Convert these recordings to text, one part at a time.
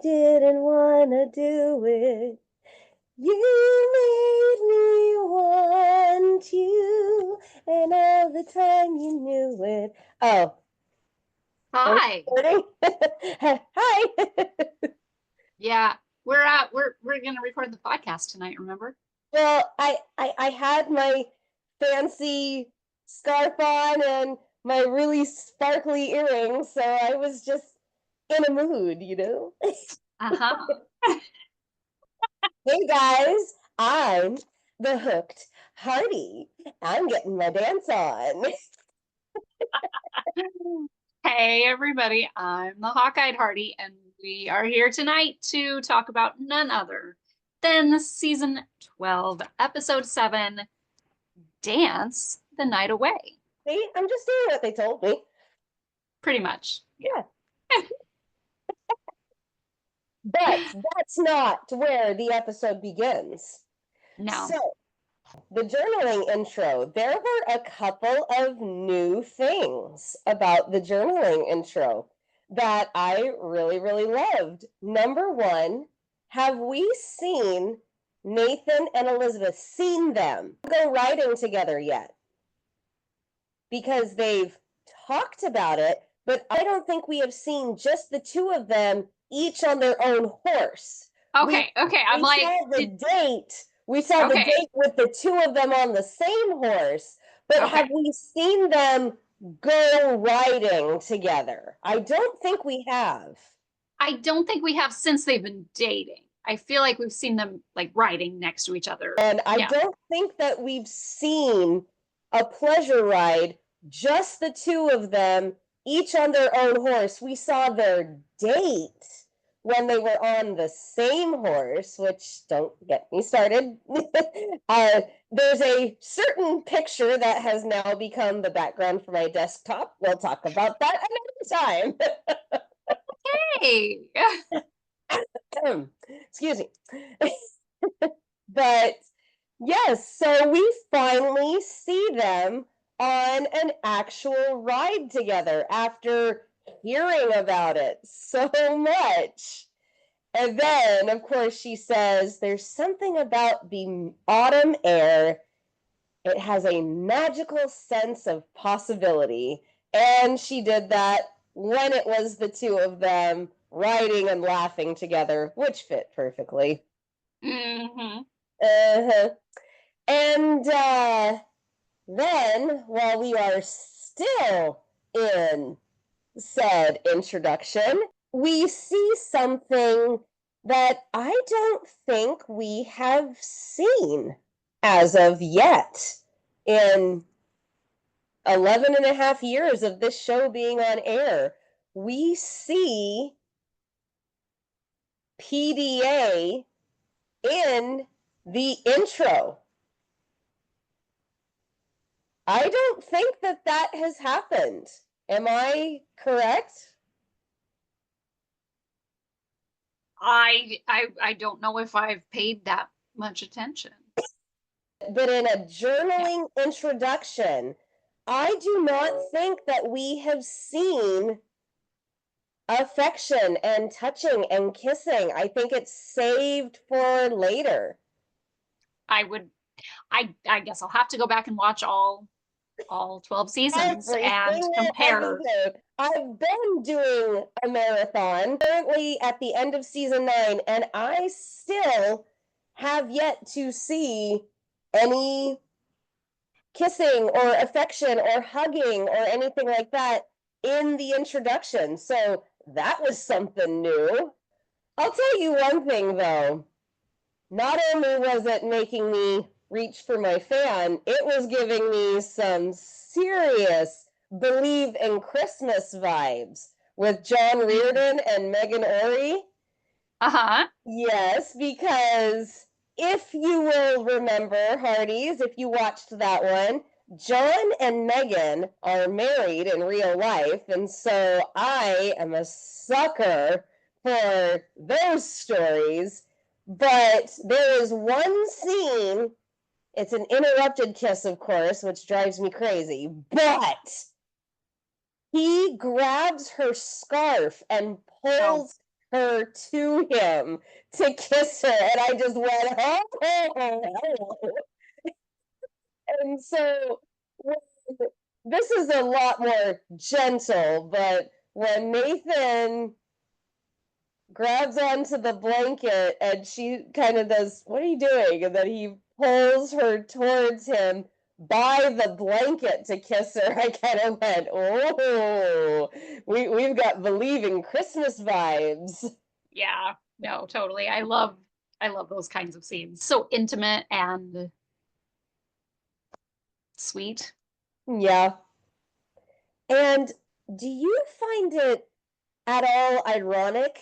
didn't wanna do it. You made me want you, and all the time you knew it. Oh, are Hi. we recording? Hi. Yeah, we're gonna record the podcast tonight, remember? Well, I had my fancy scarf on and my really sparkly earrings, so I was just in a mood. Uh-huh. Hey guys, I'm the Hooked Heartie. I'm getting my dance on. Hey everybody, I'm the Hawkeye and Hooked and we are here tonight to talk about none other than season 12, episode 7, Dance the Night Away. See, I'm just doing what they told me. Pretty much. Yeah. Yeah. But that's not where the episode begins. No. So, the journaling intro, there were a couple of new things about the journaling intro that I really, really loved. Number one, have we seen Nathan and Elizabeth seen them go riding together yet? Because they've talked about it, but I don't think we have seen just the two of them, each on their own horse. We Okay. I'm we like, saw the date. We saw the okay, date with the two of them on the same horse, but okay. have we seen them go riding together? I don't think we have. I don't think we have since they've been dating. I feel like we've seen them like riding next to each other. And I Yeah. don't think that we've seen a pleasure ride, just the two of them, each on their own horse. We saw their date when they were on the same horse, which don't get me started. There's a certain picture that has now become the background for my desktop. We'll talk about that another Hey. time. Excuse me. But yes, so we finally see them on an actual ride together after hearing about it so much. And then, of course, she says there's something about the autumn air. It has a magical sense of possibility. And she did that when it was the two of them riding and laughing together, which fit perfectly. Hmm. Uh-huh. And then, while we are still in said introduction, we see something that I don't think we have seen as of yet in 11 and a half years of this show being on air. We see PDA in the intro. I don't think that that has happened. Am I correct? I don't know if I've paid that much attention. But in a Yeah. journaling introduction, I do not think that we have seen affection and touching and kissing. I think it's saved for later. I would I guess I'll have to go back and watch all 12 seasons Every and single compare. episode. I've been doing a marathon currently at the end of season 9, and I still have yet to see any kissing or affection or hugging or anything like that in the introduction. So that was something new. I'll tell you one thing though. Not only was it making me reach for my fan, it was giving me some serious believe in Christmas vibes with John Mm. Reardon and Megan Ori. Uh-huh. Yes, because if you will remember, Hearties, if you watched that one, John and Megan are married in real life, and so I am a sucker for those stories. But there is one scene, it's an interrupted kiss, of course, which drives me crazy, but he grabs her scarf and Oh, pulls her to him to kiss her, and I just went, oh. And so this is a lot more gentle, but when Nathan grabs onto the blanket and she kind of does, what are you doing? And then he pulls her towards him by the blanket to kiss her. I kind of went, oh, we've got believing Christmas vibes. Yeah, no, totally. I love those kinds of scenes. So intimate and sweet. Yeah. And do you find it at all ironic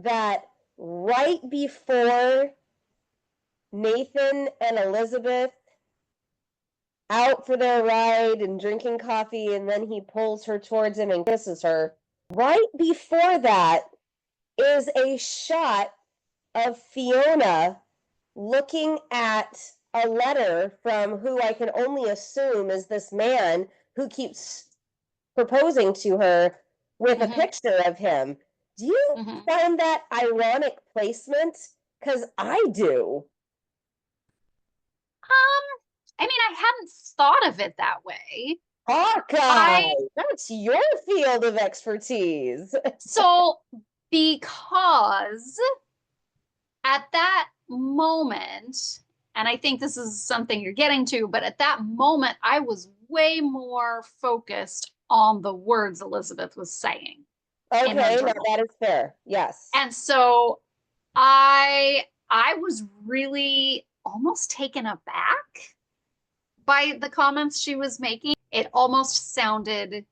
that right before Nathan and Elizabeth out for their ride and drinking coffee, and then he pulls her towards him and kisses her, right before that is a shot of Fiona looking at a letter from who I can only assume is this man who keeps proposing to her with a picture of him. Do you find that ironic placement? Because I do. I mean, I hadn't thought of it that way. Hawkeye, that's your field of expertise. So because at that moment, and I think this is something you're getting to, but at that moment, I was way more focused on the words Elizabeth was saying. Okay, now that is fair. Yes. And so I was really almost taken aback by the comments she was making. It almost sounded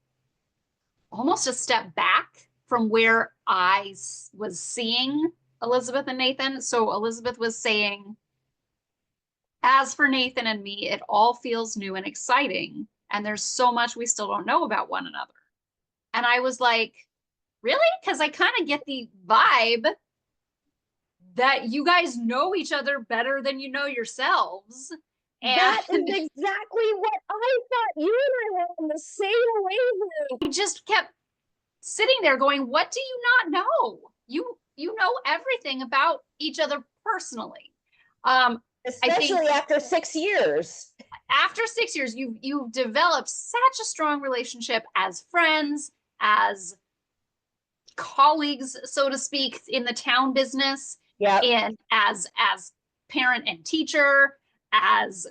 almost a step back from where I was seeing Elizabeth and Nathan. So Elizabeth was saying, as for Nathan and me, it all feels new and exciting. And there's so much we still don't know about one another. And I was like, really? Because I kind of get the vibe that you guys know each other better than you know yourselves. And that is exactly what I thought. You and I were on the same wavelength. We just kept sitting there going, what do you not know? You know everything about each other personally. Especially after 6 years. After 6 years, you've developed such a strong relationship as friends, as colleagues, so to speak, in the town business, and as parent and teacher, as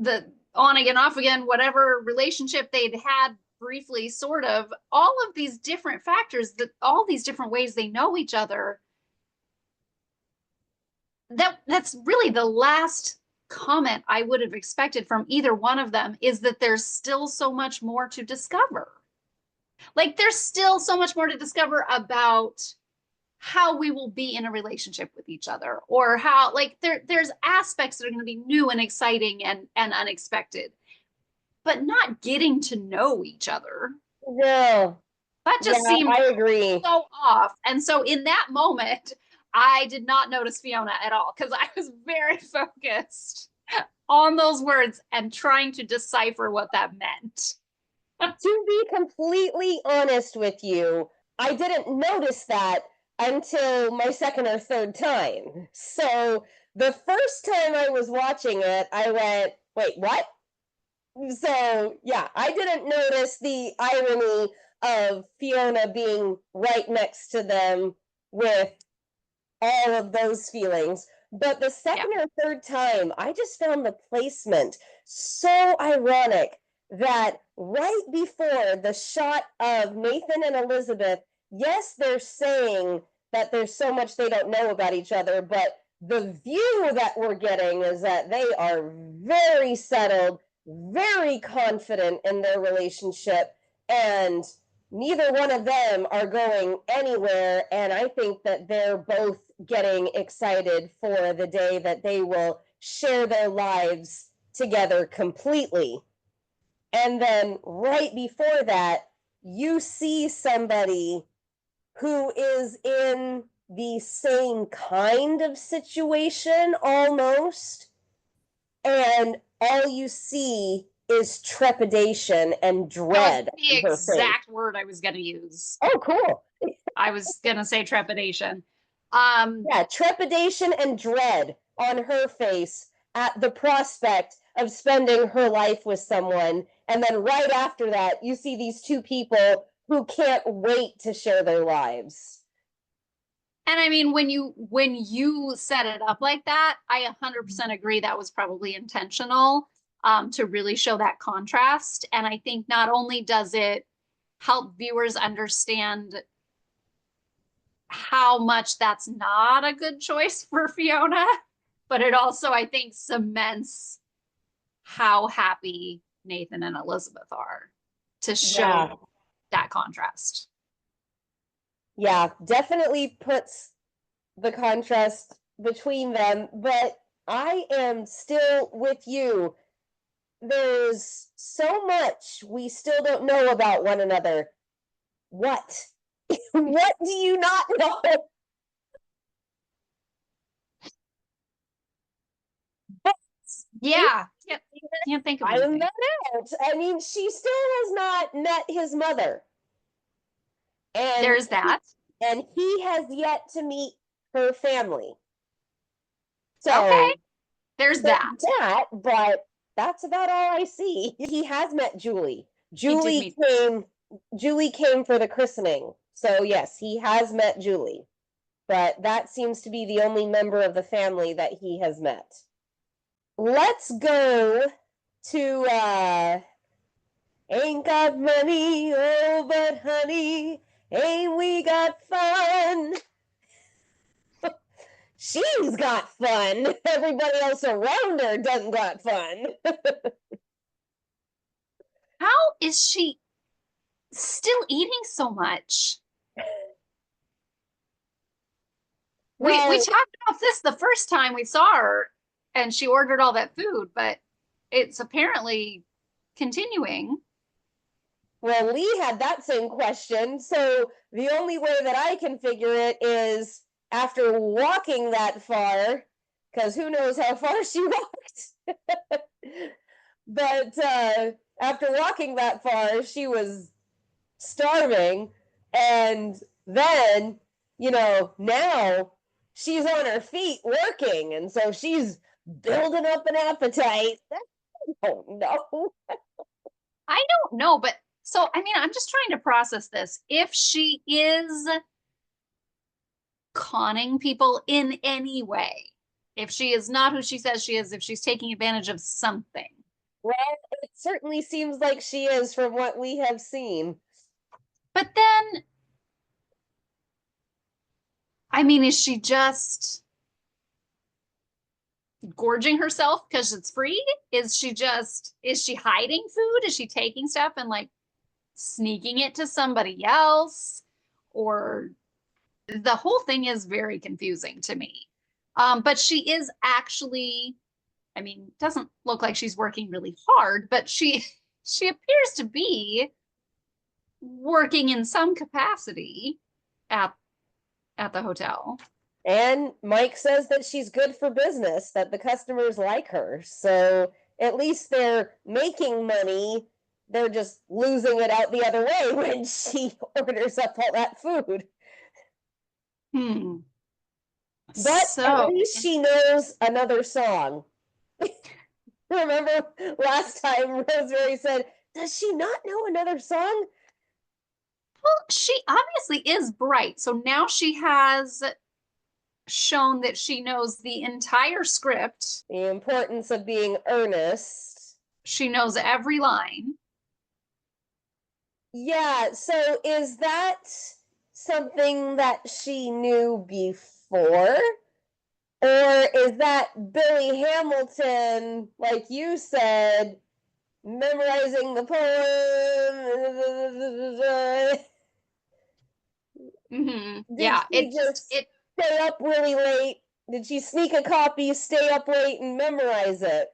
the on again, off again, whatever relationship they'd had briefly, sort of, all of these different factors, that all these different ways they know each other. That's really the last comment I would have expected from either one of them, is that there's still so much more to discover. Like, there's still so much more to discover about how we will be in a relationship with each other, or how, like, there's aspects that are going to be new and exciting and unexpected, but not getting to know each other. No. That just seemed I agree. So off. And so in that moment, I did not notice Fiona at all, because I was very focused on those words and trying to decipher what that meant. To be completely honest with you, I didn't notice that until my second or third time. So the first time I was watching it, I went, wait, what? So yeah, I didn't notice the irony of Fiona being right next to them with all of those feelings. But the second or third time, I just found the placement so ironic that right before the shot of Nathan and Elizabeth, yes, they're saying that there's so much they don't know about each other, but the view that we're getting is that they are very settled, very confident in their relationship, and neither one of them are going anywhere. And I think that they're both getting excited for the day that they will share their lives together completely. And then right before that, you see somebody who is in the same kind of situation almost, and all you see is trepidation and dread. That was the exact word I was going to use. Oh, cool. I was gonna say trepidation. Yeah, trepidation and dread on her face at the prospect of spending her life with someone. And then right after that, you see these two people who can't wait to share their lives. And I mean, when you set it up like that, I 100% agree that was probably intentional, to really show that contrast. And I think not only does it help viewers understand how much that's not a good choice for Fiona, but it also, I think, cements how happy Nathan and Elizabeth are to show Yeah. that contrast. Yeah, definitely puts the contrast between them, but I am still with you. There's so much we still don't know about one another. What? What do you not know? Yeah, can't think of I'm anything. not out. I mean, she still has not met his mother, and There's that. he has yet to meet her family. Okay, So there's there's that. that, but that's about all I see. He has met Julie. He did meet. Julie came for the christening. So yes, he has met Julie. But that seems to be the only member of the family that he has met. Let's go to ain't got money, oh but honey, ain't we got fun? She's got fun. Everybody else around her doesn't got fun. How is she still eating so much? We Well, talked about this the first time we saw her and she ordered all that food, but it's apparently continuing. well, Lee had that same question. So the only way that I can figure it is after walking that far, because who knows how far she walked. But after walking that far, she was starving. And then, now she's on her feet working. And so she's building up an appetite. Oh, no. I don't know, but so I mean, I'm just trying to process this. If she is conning people in any way, if she is not who she says she is, if she's taking advantage of something. Well, it certainly seems like she is from what we have seen. But then, I mean, is she just gorging herself because it's free? Is she hiding food? Is she taking stuff and like sneaking it to somebody else? Or the whole thing is very confusing to me. But she is actually, I mean, doesn't look like she's working really hard, but she appears to be working in some capacity at at the hotel. And Mike says that she's good for business, that the customers like her. So at least they're making money. They're just losing it out the other way when she orders up all that food. Hmm. But at So least she knows another song. Remember last time Rosemary said, does she not know another song? well, she obviously is bright. So now she has shown that she knows the entire script. The importance of being earnest. She knows every line. Yeah, so is that something that she knew before? Or is that Billy Hamilton, like you said, memorizing the poem? Did Yeah, she it just just it stay up really late? Did she sneak a copy, stay up late, and memorize it?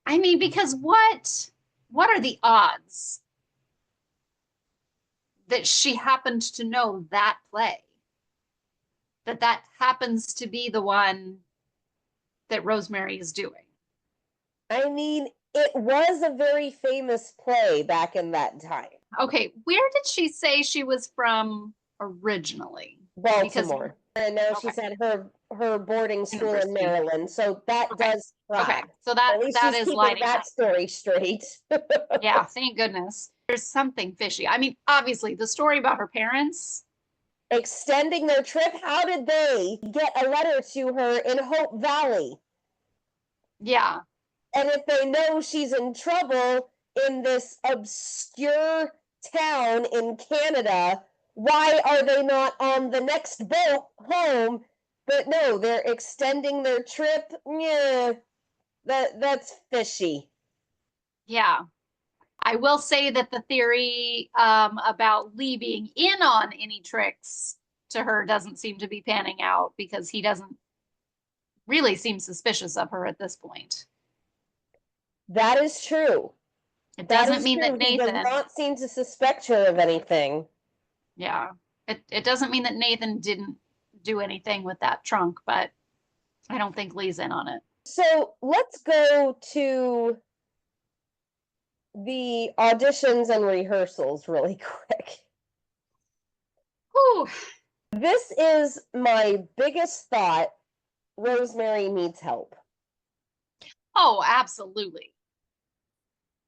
I mean, because what are the odds that she happened to know that play? That happens to be the one that Rosemary is doing. I mean, it was a very famous play back in that time. Okay, where did she say she was from? originally. Baltimore. And now Okay. she's at her boarding school in University. Maryland. So that Okay. does Okay. track. So At least that she's is keeping lining that up. story straight. Yeah, thank goodness. There's something fishy. I mean, obviously, the story about her parents. Extending their trip. How did they get a letter to her in Hope Valley? Yeah. And if they know she's in trouble in this obscure town in Canada, why are they not on the next boat home? But no, they're extending their trip. Yeah, that's fishy. Yeah. I will say that the theory about Lee being in on any tricks to her doesn't seem to be panning out because he doesn't really seem suspicious of her at this point. That is true. It That doesn't is mean that true. He does Nathan, not seem to suspect her of anything. yeah, it doesn't mean that Nathan didn't do anything with that trunk, but I don't think Lee's in on it. So let's go to the auditions and rehearsals really quick. Whew. This is my biggest thought. Rosemary needs help. Oh, absolutely.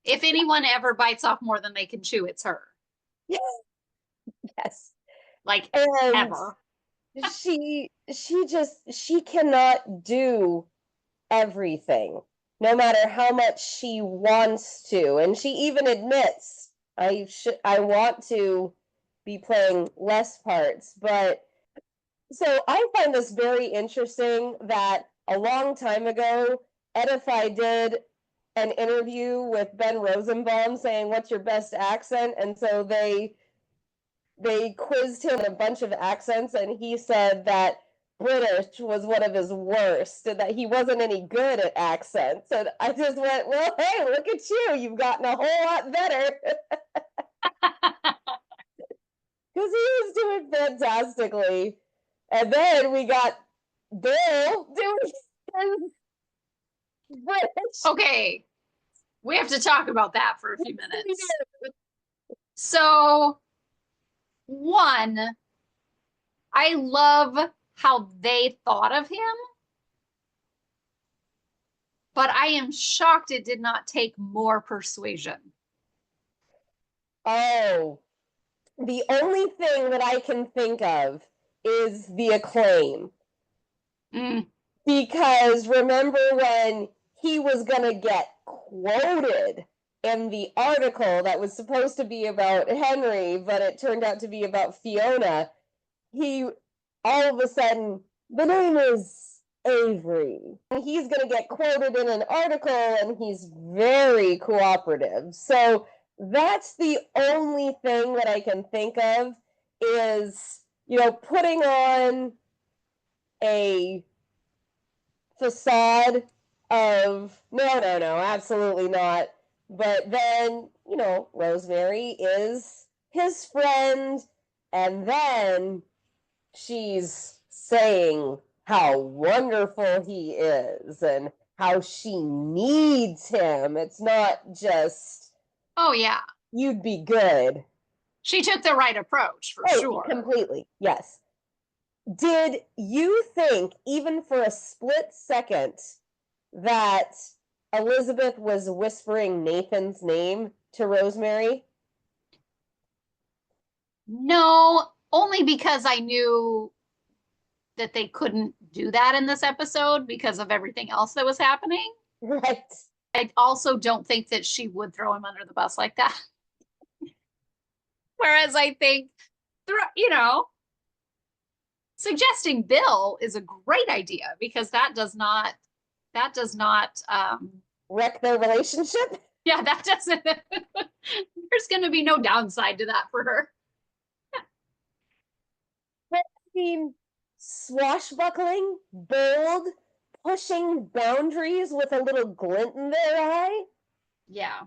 If anyone ever bites off more than they can chew, it's her. Yes. Like, And ever. she cannot do everything, no matter how much she wants to. And she even admits, I want to be playing less parts. But so I find this very interesting that a long time ago, Edify did an interview with Ben Rosenbaum saying, "What's your best accent?" And so they quizzed him in a bunch of accents, and he said that British was one of his worst, and that he wasn't any good at accents. And I just went, well, hey, look at you. You've gotten a whole lot better. Because he was doing fantastically. And then we got Bill doing British. Okay, we have to talk about that for a few minutes. So, one, I love how they thought of him, but I am shocked it did not take more persuasion. Oh, the only thing that I can think of is the acclaim. Mm. Because remember when he was going to get quoted in the article that was supposed to be about Henry, but it turned out to be about Fiona, he all of a sudden, the name is Avery. And he's going to get quoted in an article, and he's very cooperative. So that's the only thing that I can think of is, putting on a facade of no, absolutely not. But then, Rosemary is his friend, and then she's saying how wonderful he is and how she needs him. It's not just, Oh, yeah. you'd be good. She took the right approach for sure. Completely, yes. Did you think, even for a split second, that Elizabeth was whispering Nathan's name to Rosemary? No, only because I knew that they couldn't do that in this episode because of everything else that was happening. Right. I also don't think that she would throw him under the bus like that. Whereas I think, suggesting Bill is a great idea because that does not Wreck their relationship? Yeah, that doesn't there's gonna be no downside to that for her. I mean, swashbuckling, bold, pushing boundaries with a little glint in their eye. Yeah.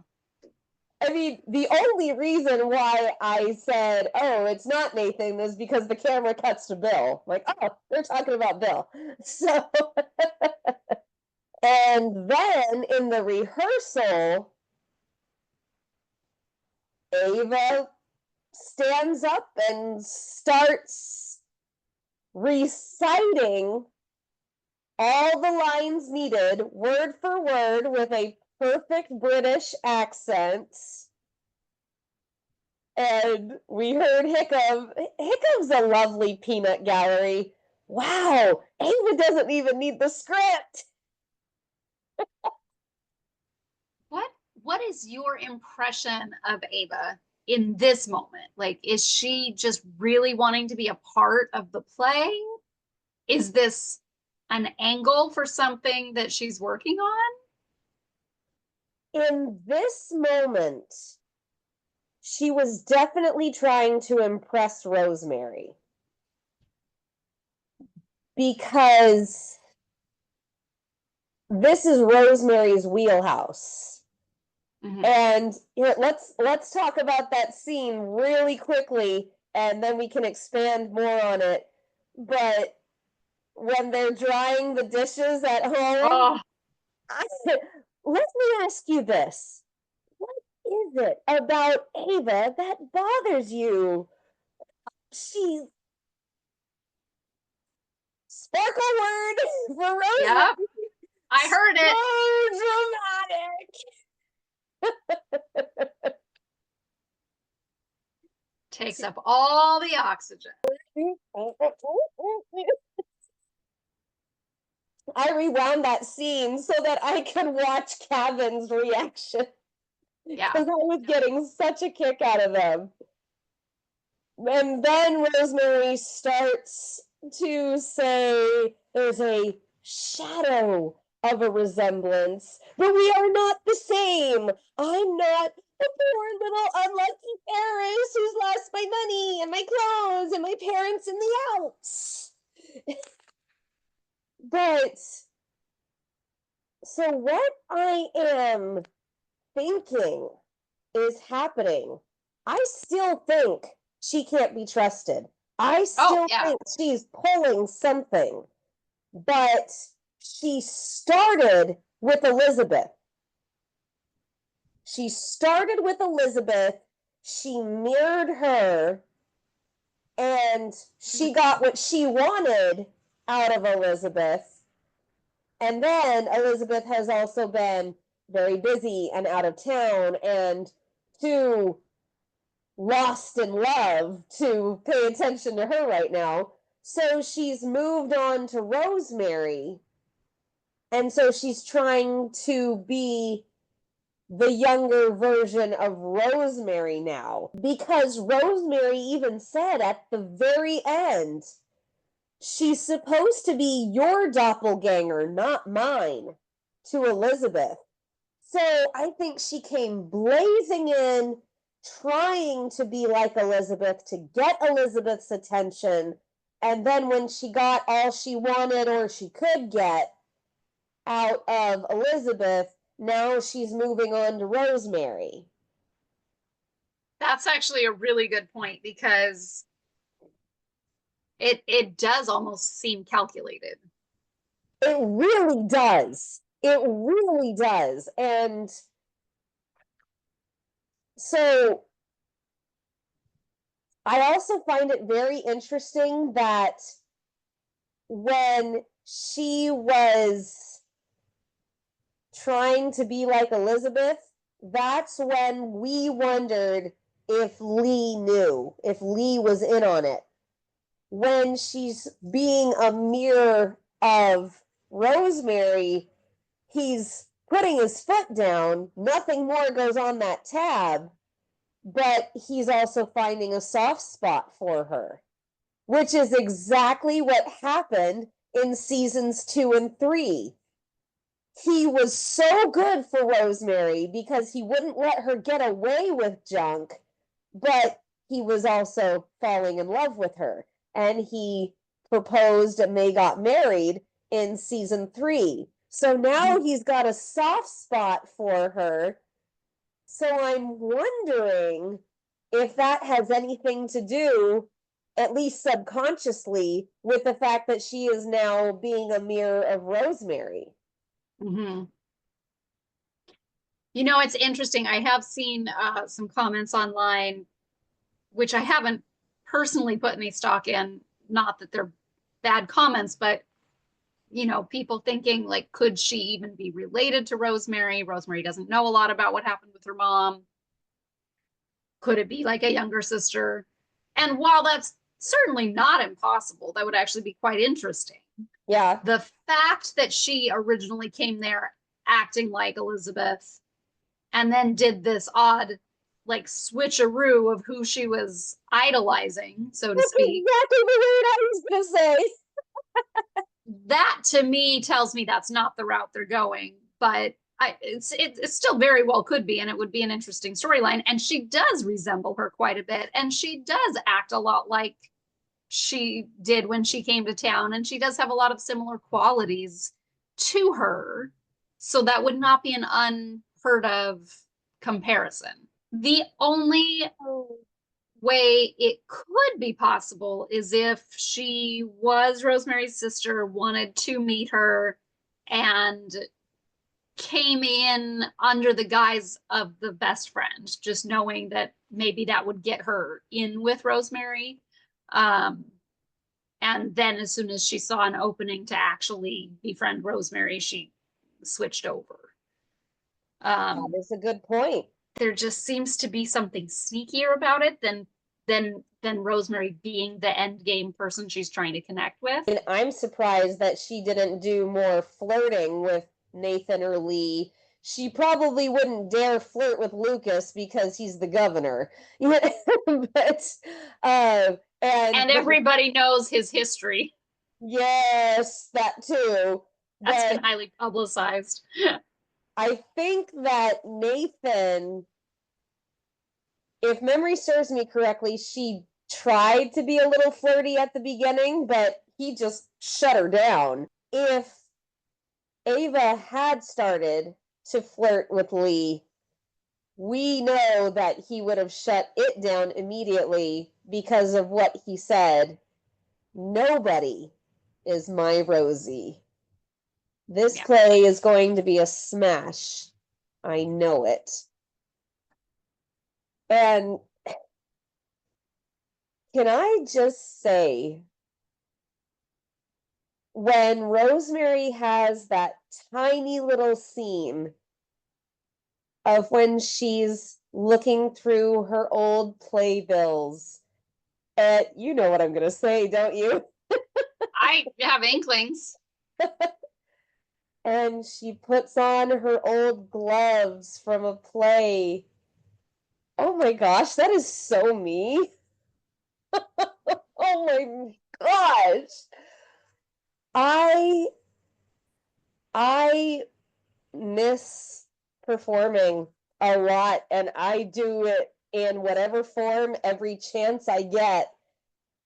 I mean, the only reason why I said, oh, it's not Nathan is because the camera cuts to Bill. Like, oh, they're talking about Bill. So, and then in the rehearsal, Ava stands up and starts reciting all the lines needed, word for word, with a perfect British accent. And we heard Hiccup. Hiccup's a lovely peanut gallery. Wow, Ava doesn't even need the script. What is your impression of Ava in this moment? Like, is she just really wanting to be a part of the play? Is this an angle for something that she's working on? In this moment, she was definitely trying to impress Rosemary. Because this is Rosemary's wheelhouse. Mm-hmm. And here, let's talk about that scene really quickly, and then we can expand more on it. But when they're drying the dishes at home, let me ask you this. What is it about Ava that bothers you? She's sparkle word for Rosemary. Yep, I heard it. So dramatic. Takes up all the oxygen. I rewound that scene so that I could watch Kevin's reaction. Yeah. Because I was getting such a kick out of them. And then Rosemary starts to say there's a shadow of a resemblance, but we are not the same. I'm not the poor little unlucky heiress who's lost my money and my clothes and my parents in the Alps. But so what I am thinking is happening, I still think she can't be trusted. I still think she's pulling something. But she started with Elizabeth. She mirrored her, and she got what she wanted out of Elizabeth. And then Elizabeth has also been very busy and out of town and too lost in love to pay attention to her right now. So she's moved on to Rosemary. And so she's trying to be the younger version of Rosemary now. Because Rosemary even said at the very end, she's supposed to be your doppelganger, not mine, to Elizabeth. So I think she came blazing in, trying to be like Elizabeth, to get Elizabeth's attention. And then when she got all she wanted or she could get out of Elizabeth, now she's moving on to Rosemary. That's actually a really good point, because it does almost seem calculated. It really does. It really does. And so I also find it very interesting that when she was trying to be like Elizabeth, that's when we wondered if Lee knew, if Lee was in on it. When she's being a mirror of Rosemary, he's putting his foot down. Nothing more goes on that tab, but he's also finding a soft spot for her, which is exactly what happened in seasons 2 and 3. He was so good for Rosemary because he wouldn't let her get away with junk, but he was also falling in love with her. And he proposed and they got married in season 3. So now he's got a soft spot for her. So I'm wondering if that has anything to do, at least subconsciously, with the fact that she is now being a mirror of Rosemary. Mm-hmm. You know, it's interesting. I have seen some comments online which I haven't personally put any stock in, not that they're bad comments, but you know, people thinking like, could she even be related to Rosemary? Rosemary doesn't know a lot about what happened with her mom. Could it be like a younger sister? And while that's certainly not impossible, that would actually be quite interesting. Yeah. The fact that she originally came there acting like Elizabeth and then did this odd like switcheroo of who she was idolizing, so to That's speak. exactly the word I was going to say. That to me tells me that's not the route they're going, but it's still very well could be, and it would be an interesting storyline. And she does resemble her quite a bit, and she does act a lot like she did when she came to town, and she does have a lot of similar qualities to her. So that would not be an unheard of comparison. The only way it could be possible is if she was Rosemary's sister, wanted to meet her, and came in under the guise of the best friend, just knowing that maybe that would get her in with Rosemary. And then as soon as she saw an opening to actually befriend Rosemary, she switched over. That is a good point. There just seems to be something sneakier about it than Rosemary being the end game person she's trying to connect with. And I'm surprised that she didn't do more flirting with Nathan or Lee. She probably wouldn't dare flirt with Lucas because he's the governor. But and everybody knows his history. Yes, that too. That's been highly publicized. I think that Nathan, if memory serves me correctly, she tried to be a little flirty at the beginning, but he just shut her down. If Ava had started to flirt with Lee, we know that he would have shut it down immediately because of what he said. Nobody is my Rosie. This play is going to be a smash. I know it. And can I just say, when Rosemary has that tiny little scene of when she's looking through her old playbills, you know what I'm going to say, don't you? I have inklings. And she puts on her old gloves from a play. Oh my gosh, that is so me. Oh my gosh. I miss performing a lot, and I do it in whatever form every chance I get.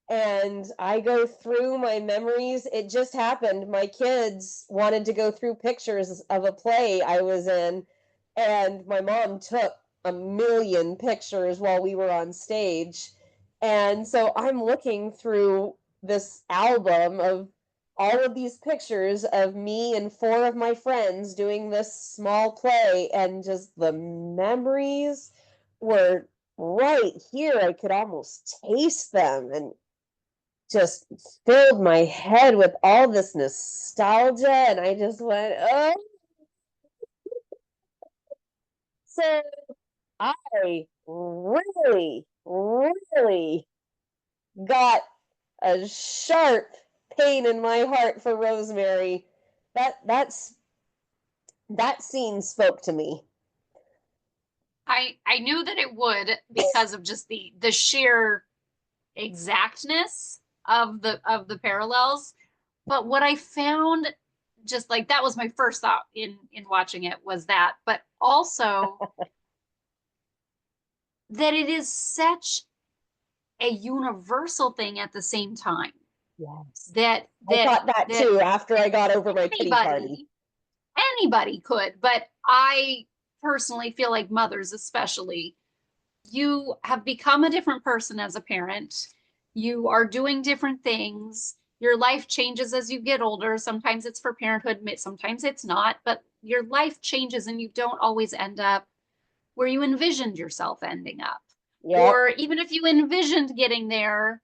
And I go through my memories. It just happened. My kids wanted to go through pictures of a play I was in, and my mom took a million pictures while we were on stage. And so I'm looking through this album of all of these pictures of me and four of my friends doing this small play, and just the memories were right here. I could almost taste them, and just filled my head with all this nostalgia, and I just went, oh. So I really, really got a sharp pain in my heart for Rosemary. That scene spoke to me. I knew that it would, because of just the sheer exactness of the parallels. But what I found, just like, that was my first thought in watching it, was that, but also that it is such a universal thing at the same time. Yes. That I thought that too after I got over my pity party. Anybody could, but I personally feel like mothers especially, you have become a different person as a parent. You are doing different things. Your life changes as you get older. Sometimes it's for parenthood, sometimes it's not, but your life changes and you don't always end up where you envisioned yourself ending up. Yep. Or even if you envisioned getting there,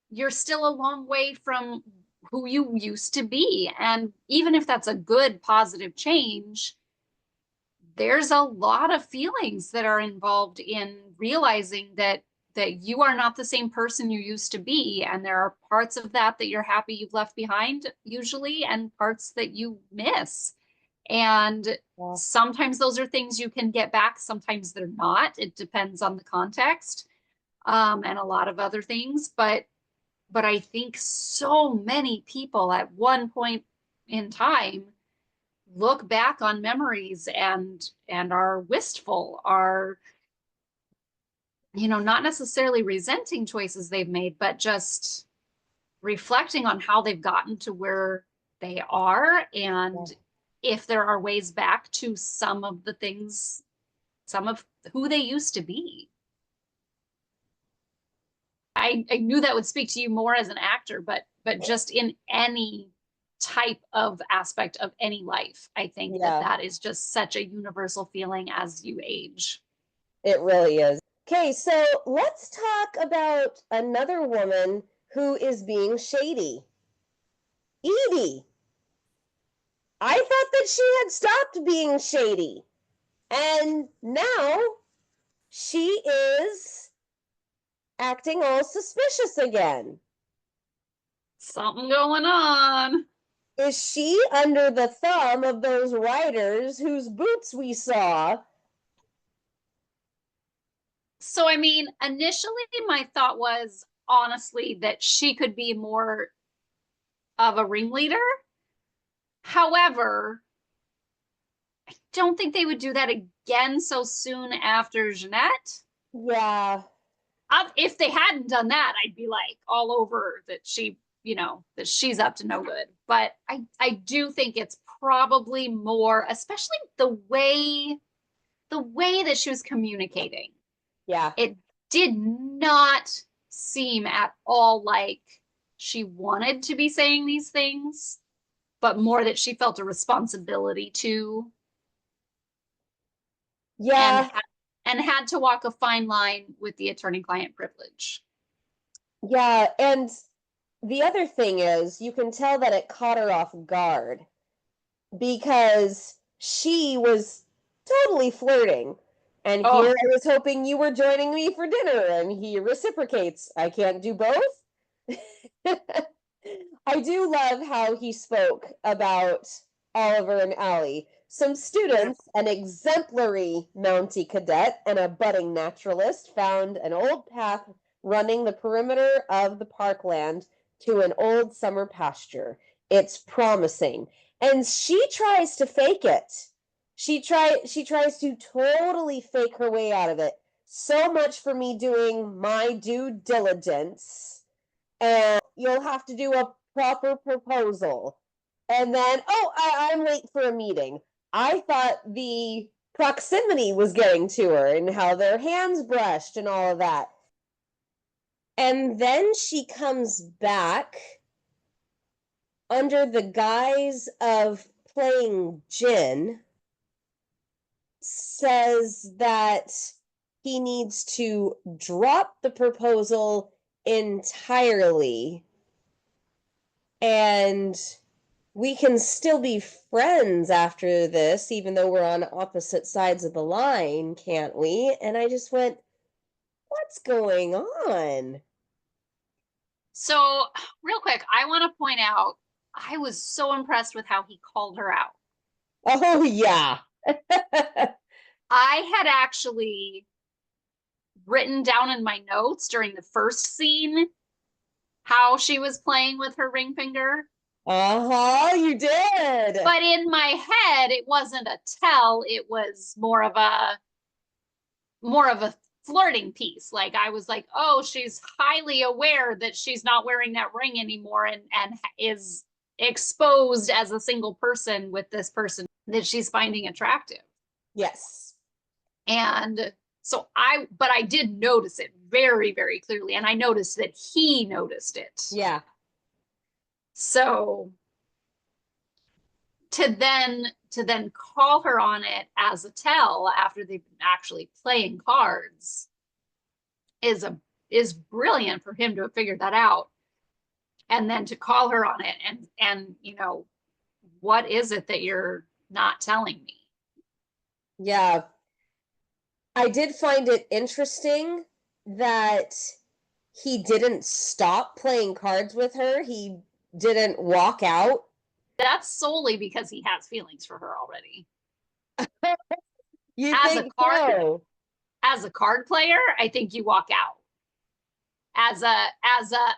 you're still a long way from who you used to be. And even if that's a good, positive change, there's a lot of feelings that are involved in realizing that you are not the same person you used to be, and there are parts of that that you're happy you've left behind usually, and parts that you miss. And Yeah. sometimes those are things you can get back, sometimes they're not. It depends on the context, and a lot of other things. But I think so many people at one point in time look back on memories and are wistful, are, you know, not necessarily resenting choices they've made, but just reflecting on how they've gotten to where they are, Yeah. and if there are ways back to some of the things, some of who they used to be. I knew that would speak to you more as an actor, but just in any type of aspect of any life, I think that Yeah, that is just such a universal feeling as you age. it really is. Okay, so let's talk about another woman who is being shady. Edie. I thought that she had stopped being shady. And now she is acting all suspicious again. Something going on. Is she under the thumb of those writers whose boots we saw? So, I mean, initially my thought was honestly that she could be more of a ringleader. However, I don't think they would do that again so soon after Jeanette. Yeah, If they hadn't done that, I'd be like all over that she, you know, that she's up to no good. But I do think it's probably more, especially the way that she was communicating. yeah. It did not seem at all like she wanted to be saying these things, but more that she felt a responsibility to, and Yeah, had to walk a fine line with the attorney-client privilege. yeah. And the other thing is, you can tell that it caught her off guard because she was totally flirting. And here Oh, I was hoping you were joining me for dinner, and he reciprocates. I can't do both. I do love how he spoke about Oliver and Allie. Some yeah. students, an exemplary Mountie cadet and a budding naturalist, found an old path running the perimeter of the parkland to an old summer pasture. It's promising. And she tries to fake it. She tries to totally fake her way out of it. So much for me doing my due diligence, and you'll have to do a proper proposal. And then, oh, I'm late for a meeting. I thought the proximity was getting to her and how their hands brushed and all of that. And then she comes back under the guise of playing gin, says that he needs to drop the proposal entirely, and we can still be friends after this, even though we're on opposite sides of the line, can't we? And I just went, what's going on? So, real quick, I want to point out I was so impressed with how he called her out. Oh, yeah. I had actually written down in my notes during the first scene how she was playing with her ring finger. Uh-huh, you did. But in my head, it wasn't a tell, it was more of a flirting piece. Like I was like, oh, she's highly aware that she's not wearing that ring anymore, and is exposed as a single person with this person that she's finding attractive. Yes. And so but I did notice it very, very clearly. And I noticed that he noticed it. Yeah. So to then call her on it as a tell after they've been actually playing cards, is brilliant for him to have figured that out, and then to call her on it, and what is it that you're not telling me? Yeah. I did find it interesting that he didn't stop playing cards with her. He didn't walk out. That's solely because he has feelings for her already. You As a think card so? as a card player, I think you walk out. As a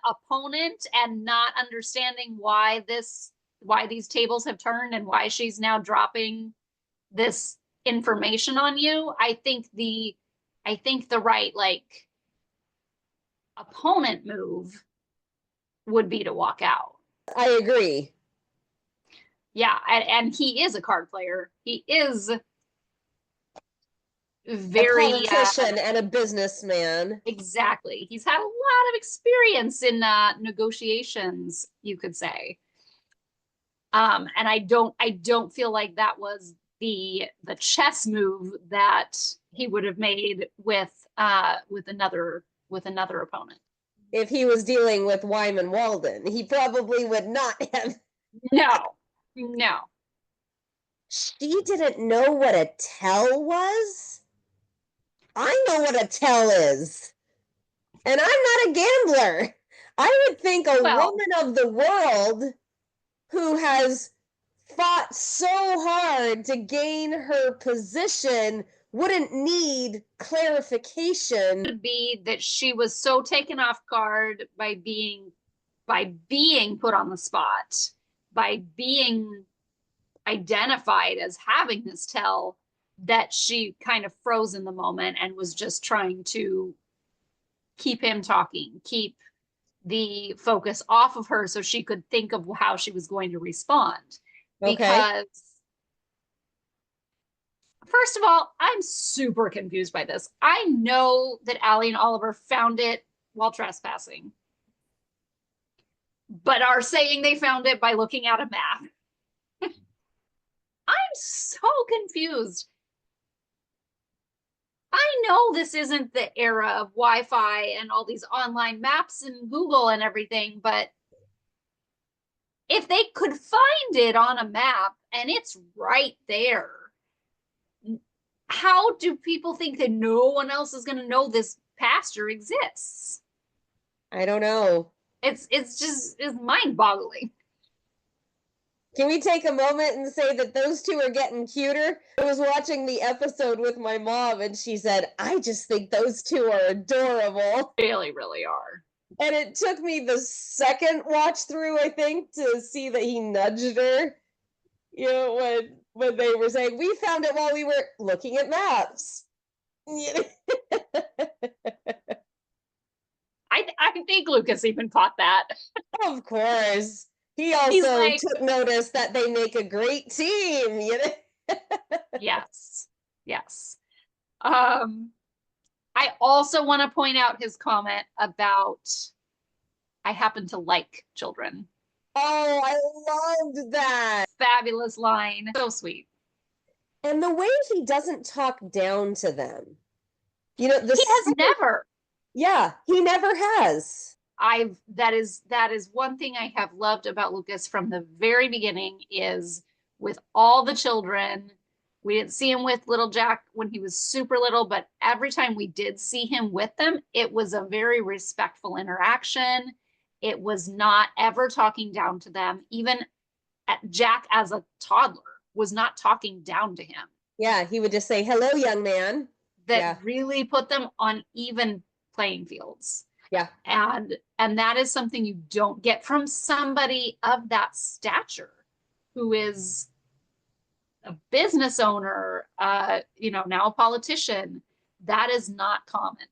opponent and not understanding why these tables have turned and why she's now dropping this information on you, I think the right like opponent move would be to walk out. I agree. Yeah, and he is a card player. He is A very politician and a businessman. exactly. He's had a lot of experience in negotiations, you could say. And I don't feel like that was the chess move that he would have made with another opponent. If he was dealing with Wyman Walden, he probably would not have. No, no. She didn't know what a tell was? I know what a tell is. And I'm not a gambler. I would think a Well, woman of the world who has fought so hard to gain her position wouldn't need clarification. would be that she was so taken off guard by being put on the spot, by being identified as having this tell, that she kind of froze in the moment and was just trying to keep him talking, keep the focus off of her so she could think of how she was going to respond. Okay. Because first of all, I'm super confused by this. I know that Allie and Oliver found it while trespassing, but are saying they found it by looking at a map. I'm so confused. I know this isn't the era of Wi-Fi and all these online maps and Google and everything, but if they could find it on a map and it's right there, how do people think that no one else is going to know this pasture exists? I don't know. It's mind-boggling. Can we take a moment and say that those two are getting cuter? I was watching the episode with my mom and she said, I just think those two are adorable. They really, really are. And it took me the second watch through, I think, to see that he nudged her. You know, when they were saying, we found it while we were looking at maps. I think Lucas even caught that. Of course. He also like, took notice that they make a great team, you know? Yes. Yes. I also want to point out his comment about I happen to like children. Oh, I loved that. Fabulous line. So sweet. And the way he doesn't talk down to them. You know, he has never. Yeah, he never has. That is one thing I have loved about Lucas from the very beginning is with all the children. We didn't see him with little Jack when he was super little, but every time we did see him with them, it was a very respectful interaction. It was not ever talking down to them. Even Jack as a toddler was not talking down to him. Yeah, he would just say, hello, young man. That really put them on even playing fields. Yeah. And that is something you don't get from somebody of that stature who is a business owner, now a politician. That is not common.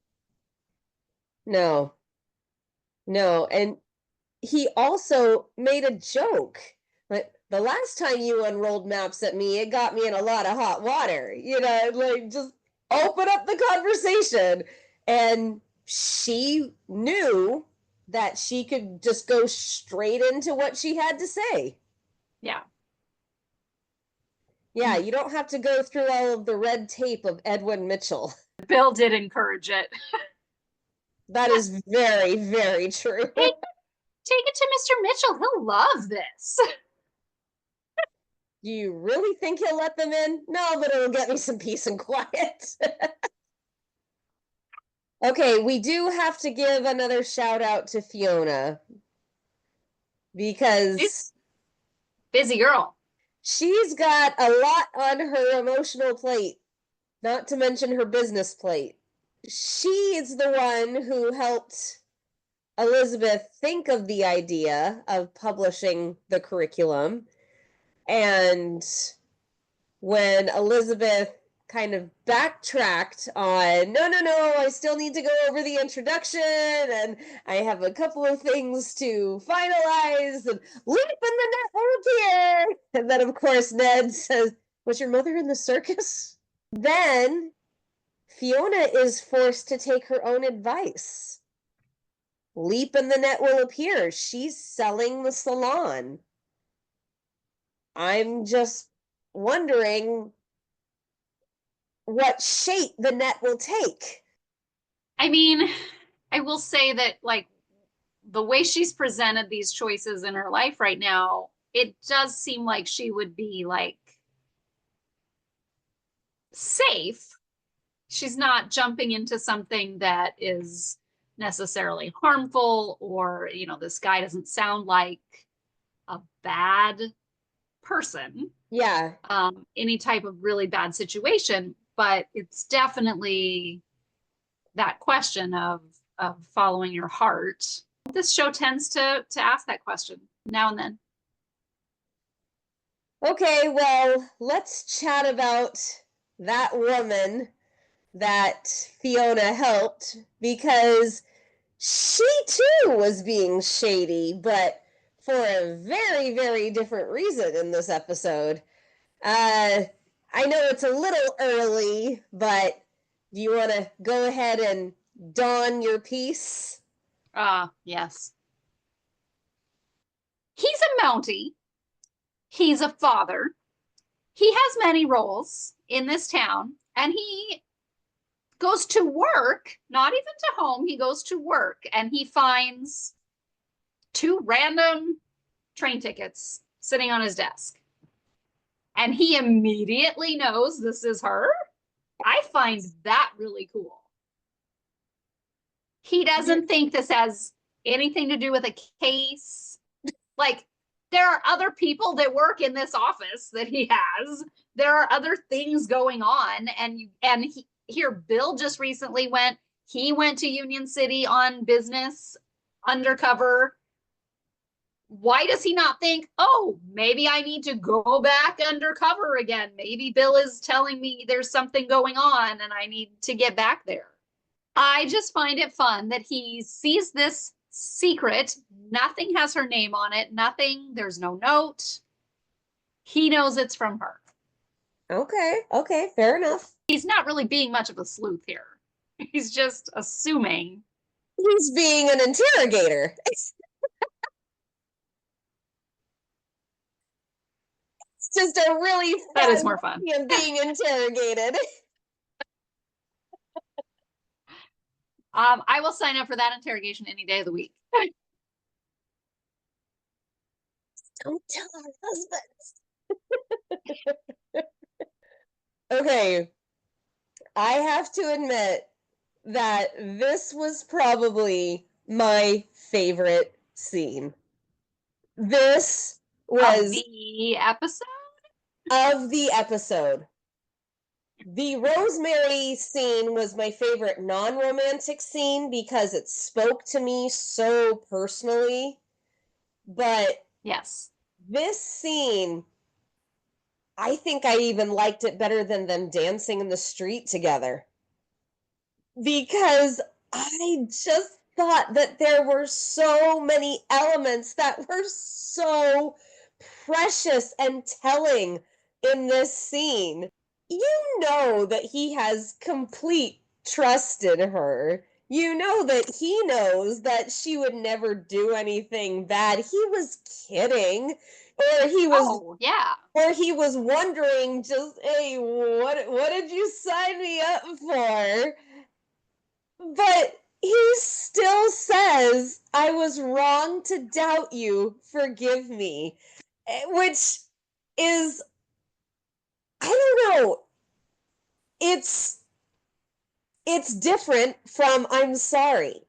No. And he also made a joke. Like, the last time you unrolled maps at me, it got me in a lot of hot water. You know, like, just open up the conversation. And she knew that she could just go straight into what she had to say. Yeah. Yeah, you don't have to go through all of the red tape of Edwin Mitchell. Bill did encourage it. That is very, very true. Take it to Mr. Mitchell. He'll love this. Do you really think he'll let them in? No, but it'll get me some peace and quiet. Okay, we do have to give another shout out to Fiona because Busy girl. she's got a lot on her emotional plate, not to mention her business plate. She's the one who helped Elizabeth think of the idea of publishing the curriculum. And when Elizabeth kind of backtracked on, no, I still need to go over the introduction and I have a couple of things to finalize and leap in the net will appear. And then, of course, Ned says, was your mother in the circus? Then Fiona is forced to take her own advice. Leap in the net will appear. She's selling the salon. I'm just wondering what shape the net will take. I mean, I will say that, like, the way she's presented these choices in her life right now, it does seem like she would be, like, safe. She's not jumping into something that is necessarily harmful, or, you know, this guy doesn't sound like a bad person. Yeah. Any type of really bad situation, but it's definitely that question of following your heart. This show tends to ask that question now and then. Okay, well, let's chat about that woman that Fiona helped because she too was being shady, but for a very, very different reason in this episode. I know it's a little early, but do you want to go ahead and don your piece? Yes. He's a Mountie. He's a father. He has many roles in this town, and he goes to work, not even to home. He goes to work, and he finds 2 random train tickets sitting on his desk. And he immediately knows this is her. I find that really cool. He doesn't think this has anything to do with a case. Like, there are other people that work in this office that he has. There are other things going on. Here, Bill just recently went to Union City on business, undercover. Why does he not think, oh, maybe I need to go back undercover again? Maybe Bill is telling me there's something going on and I need to get back there. I just find it fun that he sees this secret. Nothing has her name on it. Nothing. There's no note. He knows it's from her. Okay, fair enough. He's not really being much of a sleuth here. He's just assuming. He's being an interrogator. It's just a really fun that is more fun. Of being interrogated. I will sign up for that interrogation any day of the week. Don't tell our husbands. Okay. I have to admit that this was probably my favorite scene. This was of the episode? Of the episode. The Rosemary scene was my favorite non-romantic scene because it spoke to me so personally. But yes, this scene, I think I even liked it better than them dancing in the street together. Because I just thought that there were so many elements that were so precious and telling in this scene. You know that he has complete trust in her. You know that he knows that she would never do anything bad. He was kidding. Or he was wondering just, hey, what did you sign me up for? But he's says, I was wrong to doubt you, forgive me. Which is, I don't know, it's different from I'm sorry.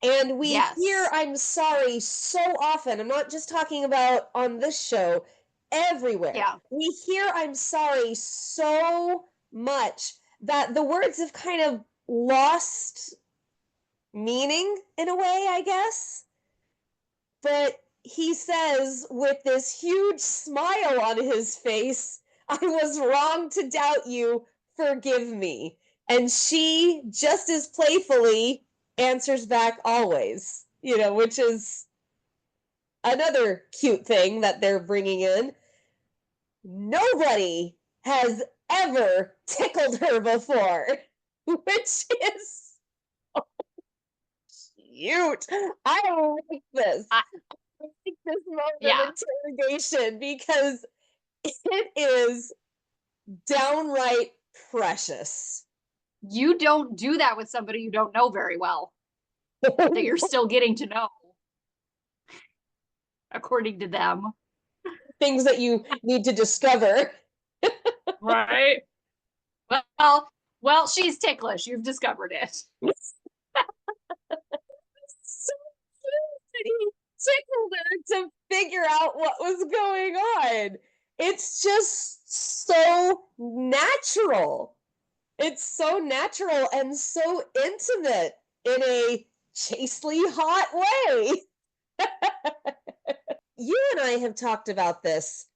And we hear Yes. I'm sorry so often. I'm not just talking about on this show, everywhere. Yeah. We hear I'm sorry so much that the words have kind of lost meaning in a way, I guess. But he says with this huge smile on his face, I was wrong to doubt you, forgive me. And she just as playfully answers back always, which is another cute thing that they're bringing in. Nobody has ever tickled her before, which is cute. I like this. I, I like this moment of yeah. interrogation because it is downright precious. You don't do that with somebody you don't know very well, that you're still getting to know, according to them. Things that you need to discover. Right. Well, she's ticklish. You've discovered it. So cute. He tickled her to figure out what was going on. It's just so natural. It's so natural and so intimate in a chastely hot way. You and I have talked about this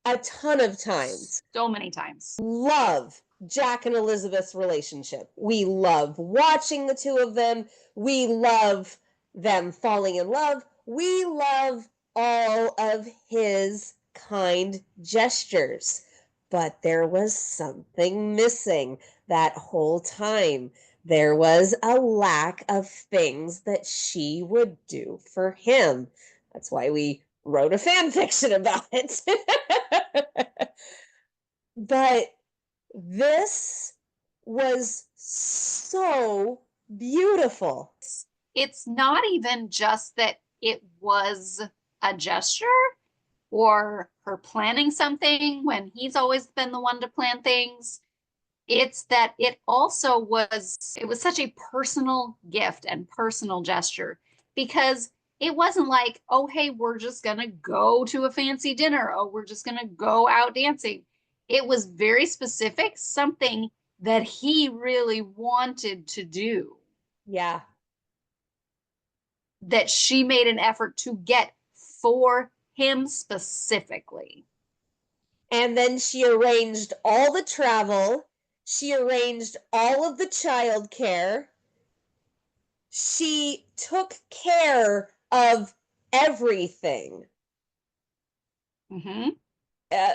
a ton of times. So many times. Love Jack and Elizabeth's relationship. We love watching the two of them. We love them falling in love. We love all of his kind gestures. But there was something missing that whole time. There was a lack of things that she would do for him. That's why we wrote a fan fiction about it. But this was so beautiful. It's not even just that it was a gesture or her planning something when he's always been the one to plan things. It's that it was such a personal gift and personal gesture, because it wasn't like, oh, hey, we're just going to go to a fancy dinner. Oh, we're just going to go out dancing. It was very specific, something that he really wanted to do, Yeah. that she made an effort to get for him specifically. And then she arranged all the travel. She arranged all of the childcare. She took care of everything. Mm-hmm. Uh,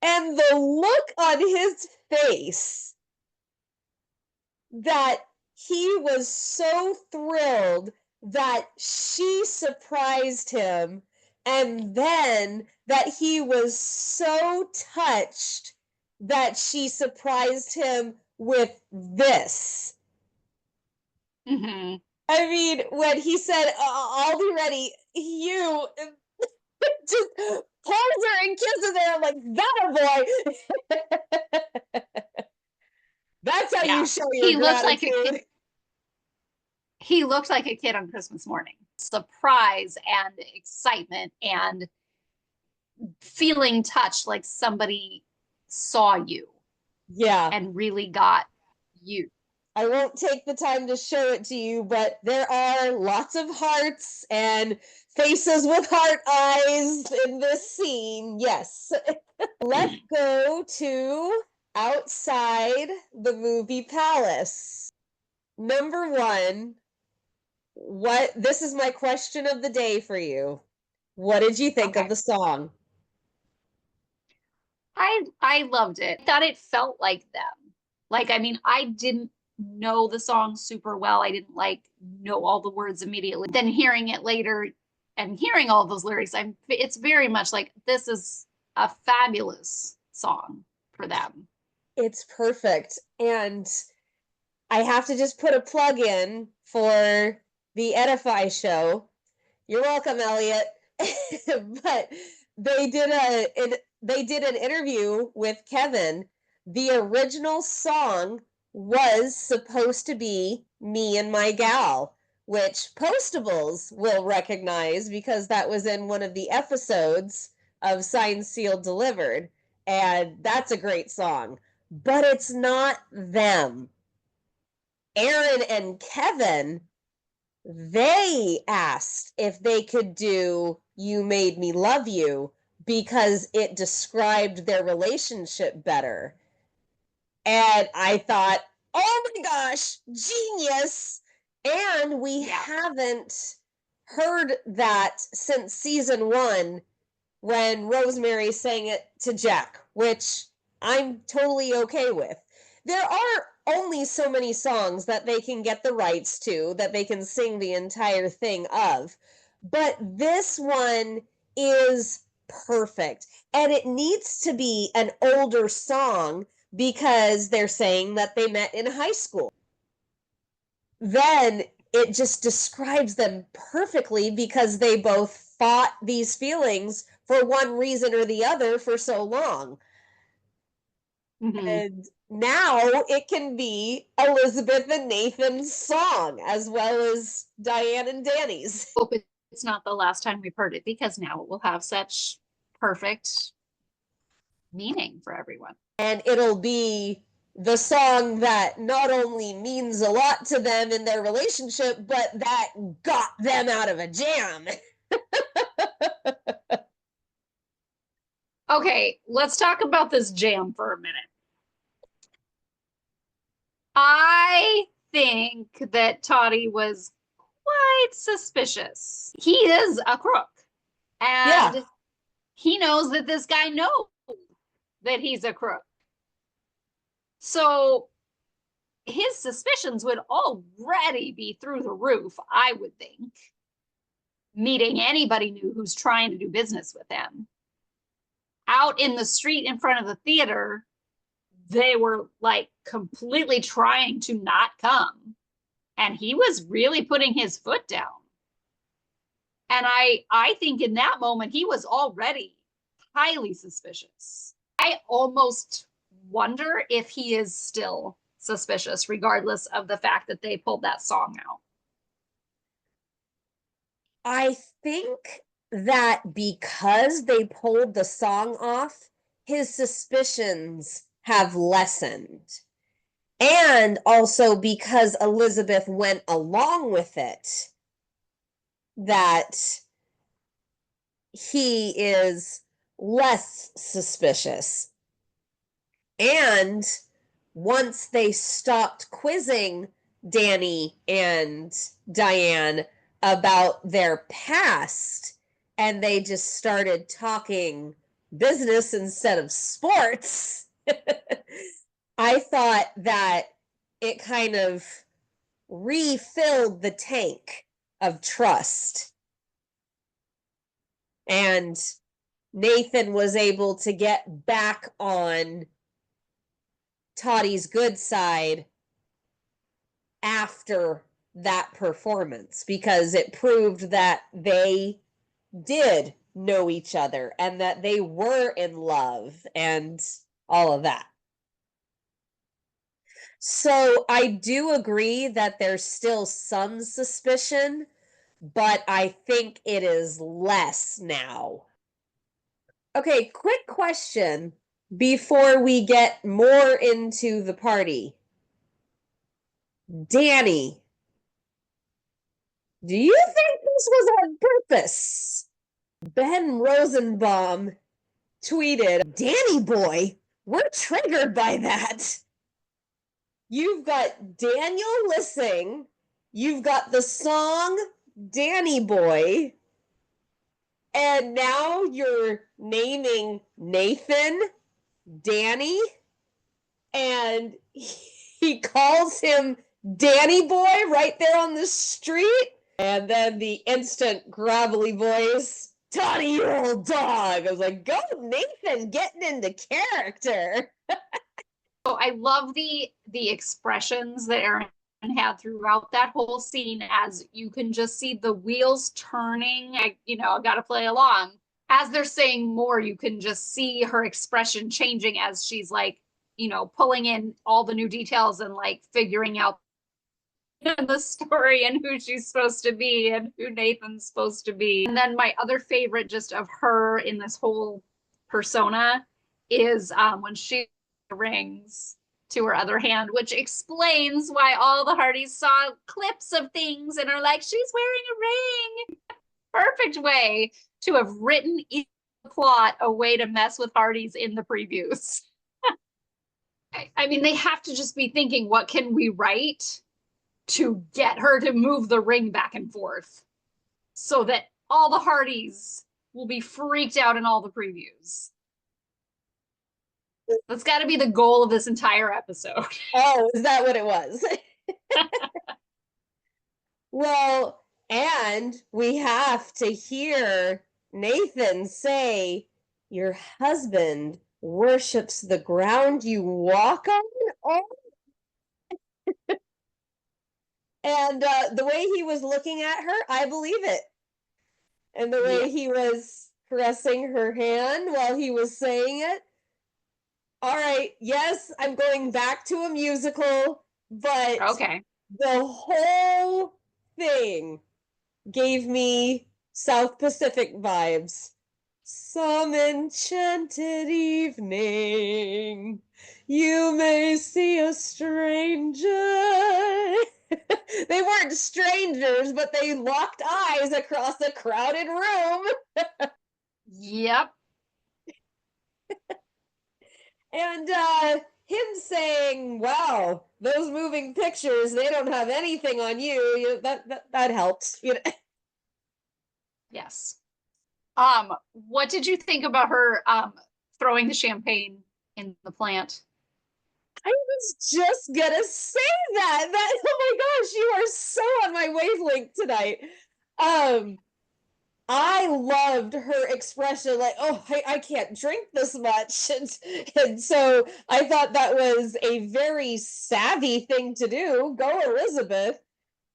and the look on his face that he was so thrilled that she surprised him, and then that he was so touched that she surprised him with this. Mm-hmm. I mean, when he said, I'll be ready, you just pulls her and kisses her. I'm like, that a boy. That's how you show your He looked like gratitude. he looked like a kid on Christmas morning. Surprise and excitement and feeling touched, like somebody saw you Yeah. and really got you. I won't take the time to show it to you, but there are lots of hearts and faces with heart eyes in this scene. Yes. Let's go to outside the movie palace. Number one, this is my question of the day for you. What did you think of the song? I loved it. I thought it felt like them. Like, I mean, I didn't know the song super well. I didn't like know all the words immediately. Then hearing it later and hearing all those lyrics, it's very much like this is a fabulous song for them. It's perfect. And I have to just put a plug in for the Edify show. You're welcome, Elliot. But they did an interview with Kevin. The original song was supposed to be Me and My Gal, which Postables will recognize because that was in one of the episodes of Signed, Sealed, Delivered. And that's a great song. But it's not them. Aaron and Kevin, they asked if they could do You Made Me Love You because it described their relationship better. And I thought, oh my gosh, genius. And we haven't heard that since season 1 when Rosemary sang it to Jack, which I'm totally okay with. There are only so many songs that they can get the rights to, that they can sing the entire thing of. But this one is perfect. And it needs to be an older song because they're saying that they met in high school. Then it just describes them perfectly because they both fought these feelings for one reason or the other for so long. Mm-hmm. And now it can be Elizabeth and Nathan's song as well as Diane and Danny's. Hope it's not the last time we've heard it because now it will have such perfect meaning for everyone. And it'll be the song that not only means a lot to them in their relationship, but that got them out of a jam. Okay, let's talk about this jam for a minute. I think that Toddy was quite suspicious. He is a crook. And he knows that this guy knows that he's a crook. So his suspicions would already be through the roof, I would think. Meeting anybody new who's trying to do business with him. Out in the street in front of the theater, they were like completely trying to not come. And he was really putting his foot down. And I think in that moment, he was already highly suspicious. I almost wonder if he is still suspicious, regardless of the fact that they pulled that song out. I think that because they pulled the song off, his suspicions have lessened. And also because Elizabeth went along with it, that he is less suspicious. And once they stopped quizzing Danny and Diane about their past, and they just started talking business instead of sports, I thought that it kind of refilled the tank of trust. And Nathan was able to get back on Toddy's good side after that performance because it proved that they did know each other and that they were in love and all of that. So I do agree that there's still some suspicion, but I think it is less now. Okay, quick question before we get more into the party. Danny, do you think this was on purpose? Ben Rosenbaum tweeted, Danny boy, we're triggered by that. You've got Daniel Lissing, you've got the song Danny Boy, and now you're naming Nathan Danny, and he calls him Danny Boy right there on the street. And then the instant gravelly voice, Toddy, you old dog. I was like, go Nathan, getting into character. So I love the expressions that Aaron had throughout that whole scene, as you can just see the wheels turning. I got to play along. As they're saying more, you can just see her expression changing as she's like, pulling in all the new details and like figuring out the story and who she's supposed to be and who Nathan's supposed to be. And then my other favorite just of her in this whole persona is when she rings to her other hand, which explains why all the Hearties saw clips of things and are like, she's wearing a ring. Perfect way to have written in the plot a way to mess with Hearties in the previews. I mean, they have to just be thinking, what can we write to get her to move the ring back and forth so that all the Hearties will be freaked out in all the previews. That's got to be the goal of this entire episode. Oh, is that what it was? Well, and we have to hear Nathan say, your husband worships the ground you walk on? Oh. And the way he was looking at her, I believe it. And the way he was caressing her hand while he was saying it. All right, yes, I'm going back to a musical, but okay, the whole thing gave me South Pacific vibes. Some enchanted evening, you may see a stranger. They weren't strangers, but they locked eyes across a crowded room. Yep. And him saying, wow, those moving pictures, they don't have anything on you. That helps. Yes. What did you think about her throwing the champagne in the plant? I was just gonna say that. Oh my gosh, you are so on my wavelength tonight. I loved her expression, like, oh, I can't drink this much. And so I thought that was a very savvy thing to do. Go, Elizabeth.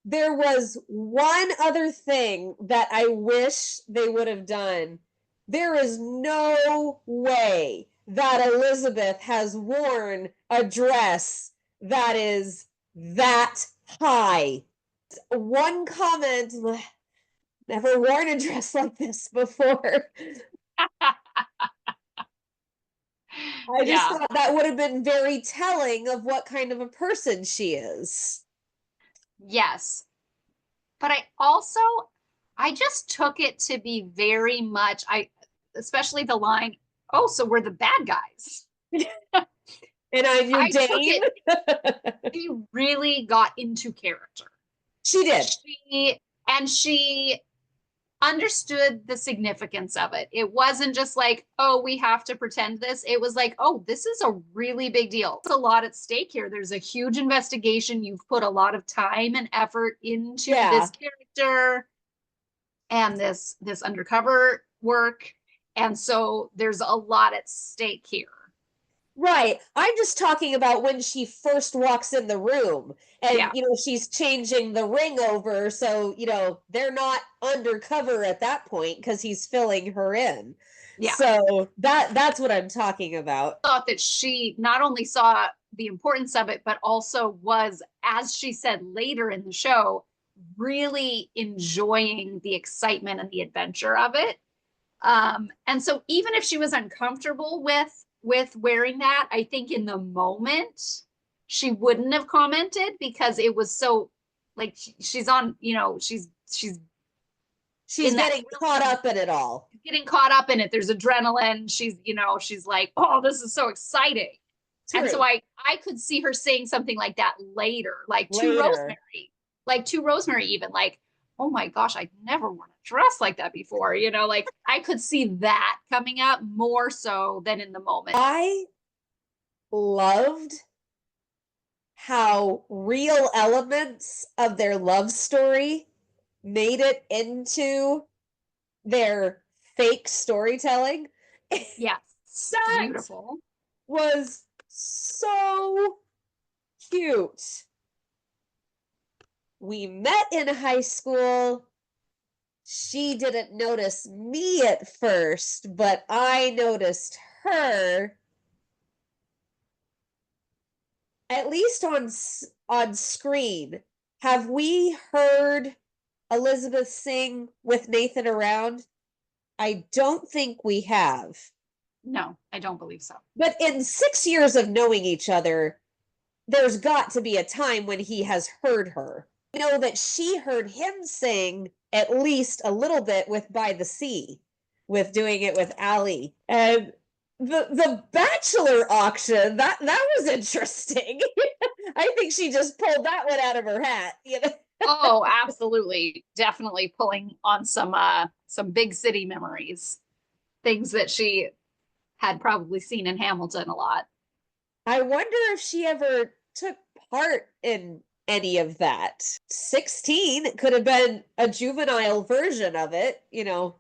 There was one other thing that I wish they would have done. There is no way that Elizabeth has worn a dress that is that high. One comment, never worn a dress like this before. I just thought that would have been very telling of what kind of a person she is. Yes. But I just took it to be very much, especially the line, oh, so we're the bad guys. And I'm your Dane. She really got into character. She did. She understood the significance of it. It wasn't just like, oh, we have to pretend this. It was like, oh, this is a really big deal. There's a lot at stake here. There's a huge investigation. You've put a lot of time and effort into this character and this undercover work. And so there's a lot at stake here. Right. I'm just talking about when she first walks in the room and, she's changing the ring over. So, they're not undercover at that point because he's filling her in. Yeah. So that's what I'm talking about. I thought that she not only saw the importance of it, but also was, as she said later in the show, really enjoying the excitement and the adventure of it. And so even if she was uncomfortable with wearing that, I think in the moment she wouldn't have commented because it was so like she's on, she's getting caught up in it all. Getting caught up in it. There's adrenaline. She's like, oh, this is so exciting. True. And so I could see her saying something like that later, to Rosemary, even like, oh my gosh, I never worn a dress like that before. I could see that coming up more so than in the moment. I loved how real elements of their love story made it into their fake storytelling. Yes, beautiful. Was so cute. We met in high school. She didn't notice me at first, but I noticed her. At least on screen. Have we heard Elizabeth sing with Nathan around? I don't think we have. No, I don't believe so. But in 6 years of knowing each other, there's got to be a time when he has heard her. I know that she heard him sing at least a little bit with By the Sea, with doing it with Allie. And the bachelor auction, that was interesting. I think she just pulled that one out of her hat, you know. Oh, absolutely. Definitely pulling on some big city memories. Things that she had probably seen in Hamilton a lot. I wonder if she ever took part in any of that. 16, it could have been a juvenile version of it, you know.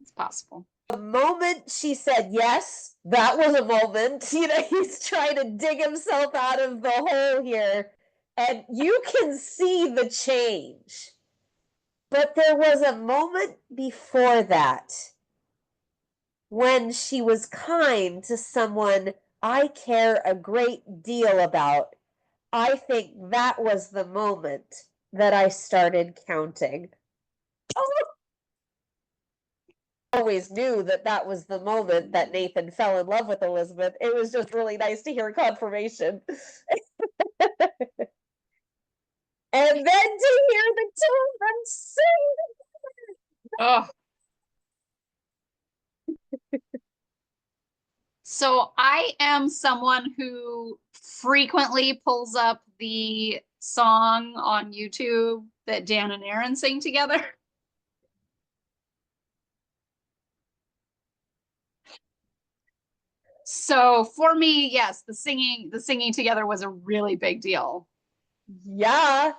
It's possible. The moment she said yes, that was a moment. You know, he's trying to dig himself out of the hole here. And you can see the change. But there was a moment before that when she was kind to someone I care a great deal about. I think that was the moment that I started counting. I always knew that that was the moment that Nathan fell in love with Elizabeth. It was just really nice to hear confirmation. And then to hear the two of them sing. Oh. So I am someone who frequently pulls up the song on YouTube that Dan and Aaron sing together. So for me, yes, the singing together was a really big deal. Yeah.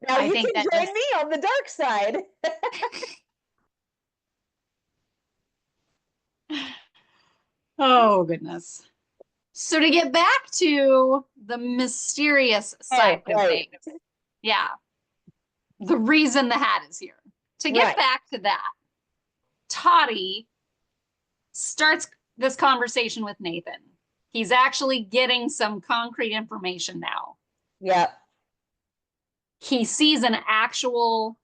Now I you think can that join just me on the dark side. oh goodness. So to get back to the mysterious side of Right. things, yeah, the reason the hat is here. To get Right. back to that, Toddy starts this conversation with Nathan. He's actually getting some concrete information now. Yep. He sees an actual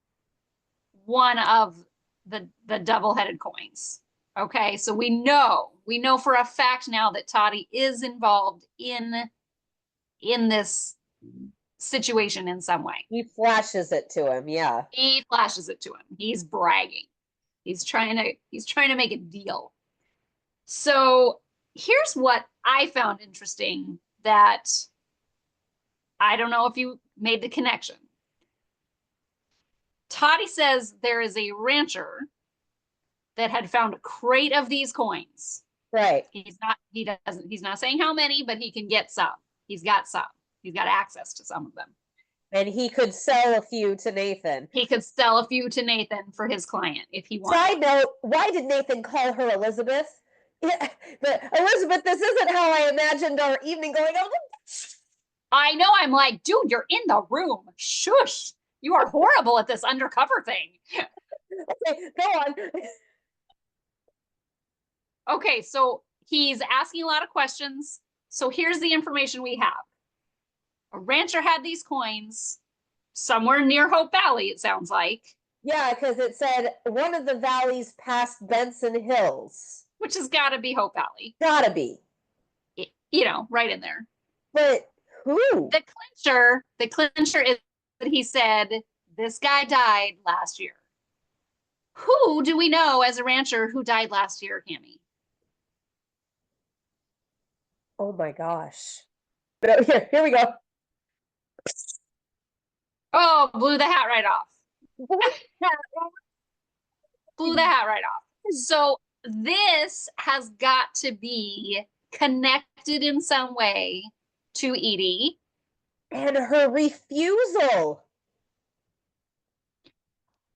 one of the double-headed coins. Okay, so we know for a fact now that Toddy is involved in this situation in some way. He flashes it to him, yeah. He flashes it to him. He's bragging. He's trying to make a deal. So here's what I found interesting that I don't know if you made the connection. Toddy says there is a rancher that had found a crate of these coins. Right. He's not saying how many, but he can get some. He's got some. He's got access to some of them. And he could sell a few to Nathan. He could sell a few to Nathan for his client if he wanted. Side note, why did Nathan call her Elizabeth? Yeah, Elizabeth, this isn't how I imagined our evening going. Oh, I know, I'm like, dude, you're in the room. Shush. You are horrible at this undercover thing. okay, go on. Okay, so he's asking a lot of questions. So here's the information we have. A rancher had these coins somewhere near Hope Valley, it sounds like. Yeah, because it said one of the valleys past Benson Hills. Which has got to be Hope Valley. Gotta be. You know, right in there. But who? The clincher is that he said this guy died last year. Who do we know as a rancher who died last year, Cami? Oh my gosh. But here we go. Oh, blew the hat right off. Blew the hat right off. So this has got to be connected in some way to Edie. And her refusal.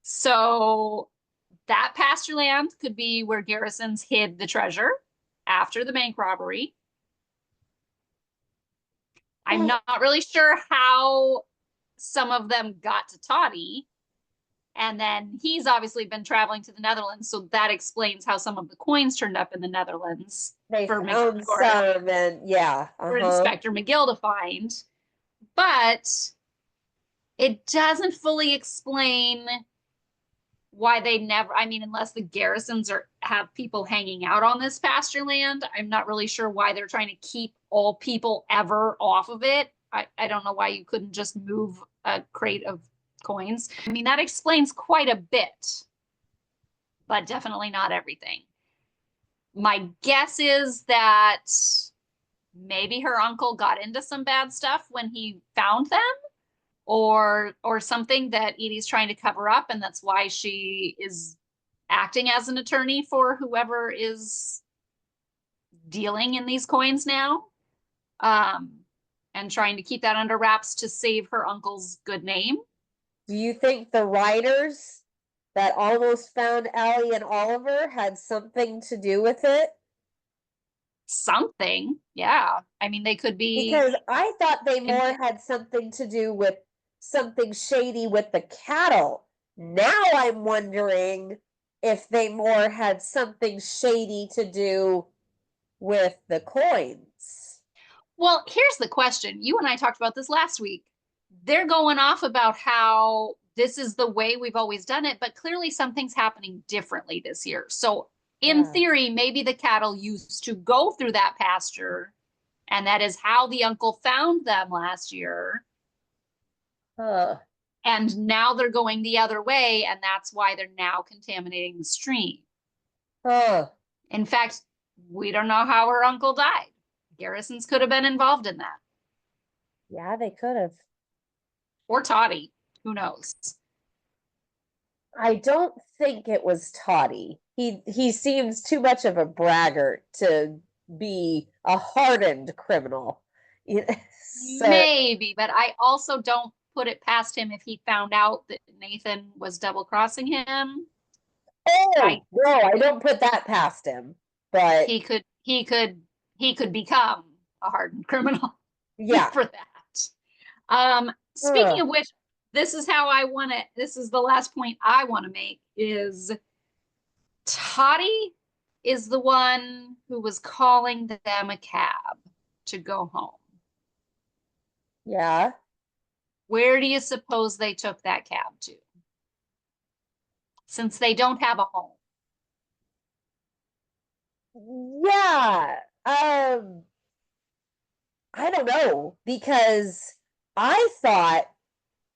So that pasture land could be where Garrison's hid the treasure after the bank robbery. I'm not really sure how some of them got to Toddy. And then he's obviously been traveling to the Netherlands, so that explains how some of the coins turned up in the Netherlands They for found some, and yeah, for Inspector McGill to find. But it doesn't fully explain why they never, I mean, unless the garrisons have people hanging out on this pasture land, I'm not really sure why they're trying to keep all people ever off of it. I don't know why you couldn't just move a crate of coins. I mean, that explains quite a bit, but definitely not everything. My guess is that maybe her uncle got into some bad stuff when he found them, or something that Edie's trying to cover up, and that's why she is acting as an attorney for whoever is dealing in these coins now, and trying to keep that under wraps to save her uncle's good name. Do you think the writers that almost found Allie and Oliver had something to do with it? Something, yeah. I mean, they could be. Because I thought they more had something to do with something shady with the cattle. Now I'm wondering if they more had something shady to do with the coins. Well, here's the question. You and I talked about this last week. They're going off about how this is the way we've always done it, but clearly something's happening differently this year. So, in theory, maybe the cattle used to go through that pasture, and that is how the uncle found them last year. And now they're going the other way, and that's why they're now contaminating the stream. In fact, we don't know how her uncle died. Garrisons could have been involved in that. Yeah, they could have. Or Toddy. Who knows? I don't think it was Toddy. He seems too much of a braggart to be a hardened criminal. So, maybe, but I also don't put it past him if he found out that Nathan was double crossing him. Oh, no, I don't put that past him. But he could become a hardened criminal. Yeah. For that. Speaking of which, this is how I want to, this is the last point I want to make, is Toddy is the one who was calling them a cab to go home. Yeah. Where do you suppose they took that cab to? Since they don't have a home. Yeah. I don't know, because I thought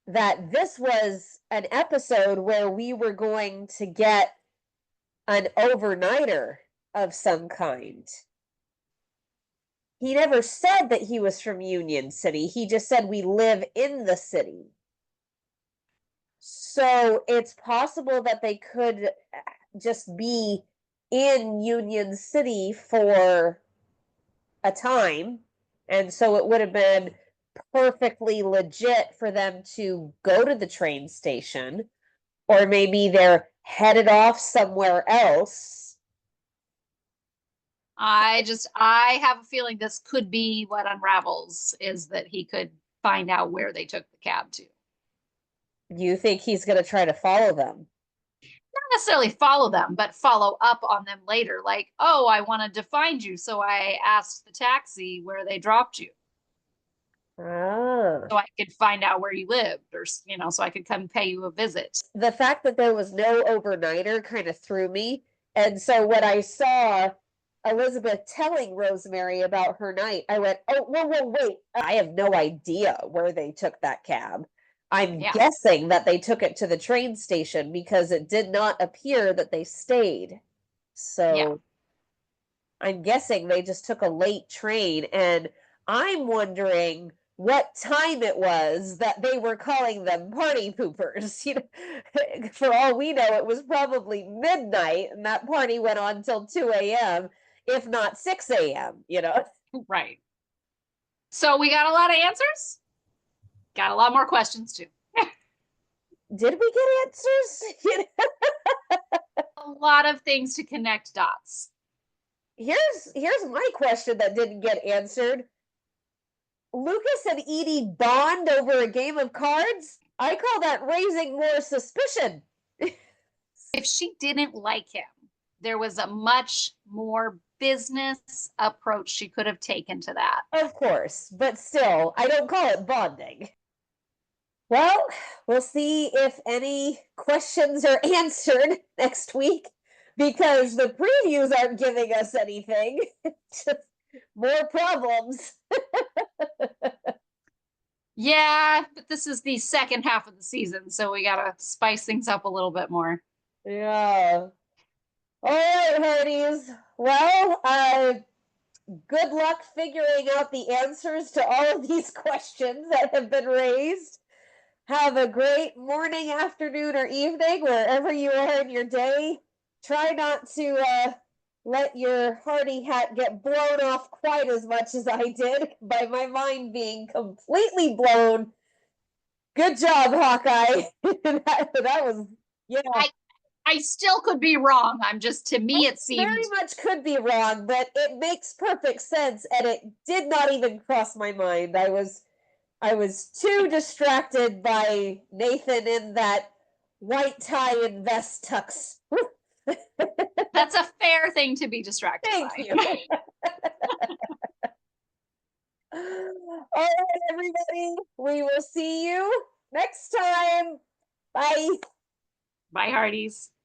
that this was an episode where we were going to get an overnighter of some kind. He never said that he was from Union City. He just said we live in the city. So it's possible that they could just be in Union City for a time. And so it would have been perfectly legit for them to go to the train station, or maybe they're headed off somewhere else. I have a feeling this could be what unravels, is that he could find out where they took the cab to. You think he's going to try to follow them? Not necessarily follow them, but follow up on them later. Like, oh, I wanted to find you, so I asked the taxi where they dropped you. So I could find out where you lived, or, so I could come pay you a visit. The fact that there was no overnighter kind of threw me. And so when I saw Elizabeth telling Rosemary about her night, I went, oh, whoa, wait. I have no idea where they took that cab. I'm guessing that they took it to the train station because it did not appear that they stayed. So I'm guessing they just took a late train, and I'm wondering what time it was that they were calling them party poopers. For all we know, it was probably midnight, and that party went on till 2 a.m., if not 6 a.m., Right. So we got a lot of answers. Got a lot more questions, too. Did we get answers? A lot of things to connect dots. Here's my question that didn't get answered. Lucas and Edie bond over a game of cards, I call that raising more suspicion. If she didn't like him, there was a much more business approach she could have taken to that. Of course, but still, I don't call it bonding. Well, we'll see if any questions are answered next week because the previews aren't giving us anything. Just more problems. Yeah, but this is the second half of the season, so we gotta spice things up a little bit more. Yeah. All right, Hearties. Well, good luck figuring out the answers to all of these questions that have been raised. Have a great morning, afternoon, or evening, wherever you are in your day. Try not to let your Heartie hat get blown off quite as much as I did by my mind being completely blown. Good job, Hawkeye. that was, yeah. I still could be wrong. I'm just, to me, it seemed Very much could be wrong, but it makes perfect sense, and it did not even cross my mind. I was too distracted by Nathan in that white tie and vest tux. that's a fair thing to be distracted Thank by. you. All right, everybody. We will see you next time. Bye. Bye, Hearties.